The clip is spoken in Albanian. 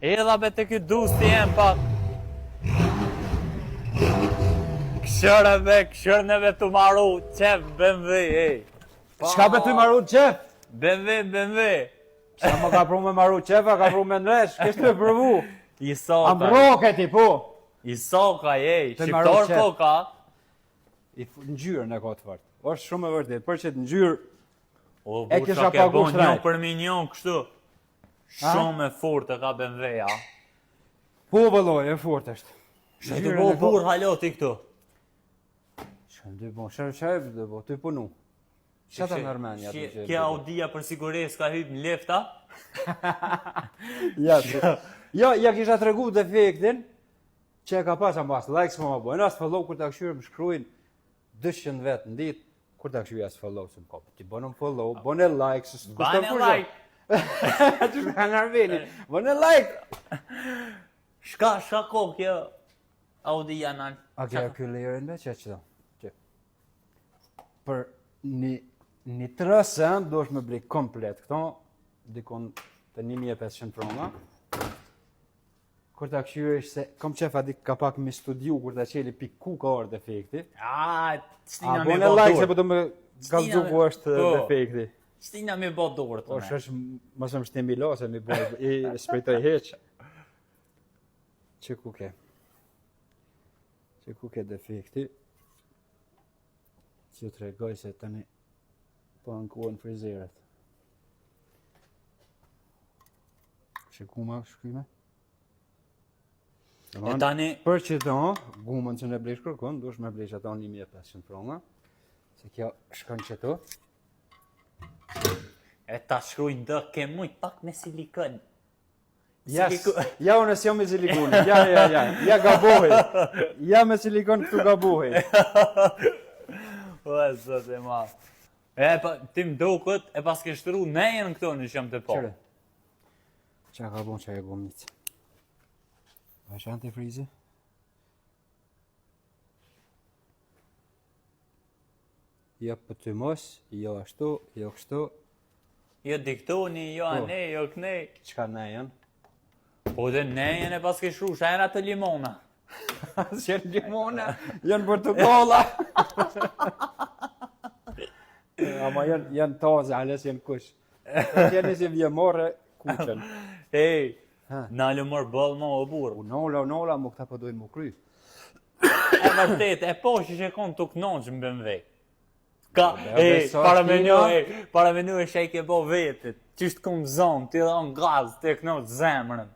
Erdha be të këtë dusti jem pak. Këshërneve të maru, qef, BMW, ej. Çka be ty maru qef? BMW. Sa më ka pru me maru qefa, ka pru me nresh, kështë të provu. I soka. Ambroketi, po. I soka, ej. Të maru Shqiptar qef. po ka. Në gjyrë në ka të fort. Është shumë e vërtet, për që të ngjyrë O, E bu, kisha qa ke pagu bon shtrajt. një për minjon kështu. Shumë e fort e ka BMW-ja. po vëlloj, e fort është. Shë të bo bur haloti këtu. Shëm dy bon, shërë dhe bo, ty punu. Qa ta nërmenja të gjithë? Kja Audia për sigurisë ka hypë në lefta. Ja kisha të regu defektin, që e ka pas ambas, likes më bo. E nësë follow, kur ta këshyrë më shkruin 200 vetë në ditë, kur ta këshyrë asë follow, së më kopë. Ti bonëm follow, bone like, së Bane like. Që shka në arveni, bone like. Shka ko kjo Audia në. A kja kjo lejerin dhe që do? Për një 3 cent do është me blik komplet këto, dikon të 1500 krona. Kur ta këshyrë ishte se, kom qefa dik ka pak me studiu, kur ta qeli pik ku ka orë defekti. A, stina me bone bo like se dorë. po të me kalzu ku është Po. defekti. Stina me bo dorë të Po ne. është mësë më shtemi lo, se mi bo i sprejtoj heq. Që ku ke? Që ku ke defekti? Që të regoj se tani po ankuon frizerët. Që ku ma shkryme? E tani, Për që to, gumën që në blesh kërkon, dush me blesh ato 1500 krona. Se kjo shkon që to. e ta shkrujnë dë ke mujt pak me silikon. Ja unë s'jam me silikon. Ja gabohi. Ja me silikon këtu gabohi. O, zot e ma. E, ti më duket, e pas ke shtru nejen këto në qëm të po. Qëre? Qa ka bon që e gomit? Vashë antifrizi? Jo për ty mos, jo ashtu, jo kështu. Jo diktoni, jo ane, jo kënej. Qka ne janë? Po dhe nejen e pas ke shru, shajra të limona. Janë limona, janë portokolla. Ama janë taze, ales janë kush. Janë si vjemore kuqen. Ej, Ha. na lëmër bëllë ma o burë. Unola, mu këta po dojnë mu kry. E vërtet, e po që që konë të kënoqë më BMW. Ka, beso para menu e shej ke bo vetit. Qishtë këmë zonë, ti dhe në gaz, ti e kënoqë zemrën.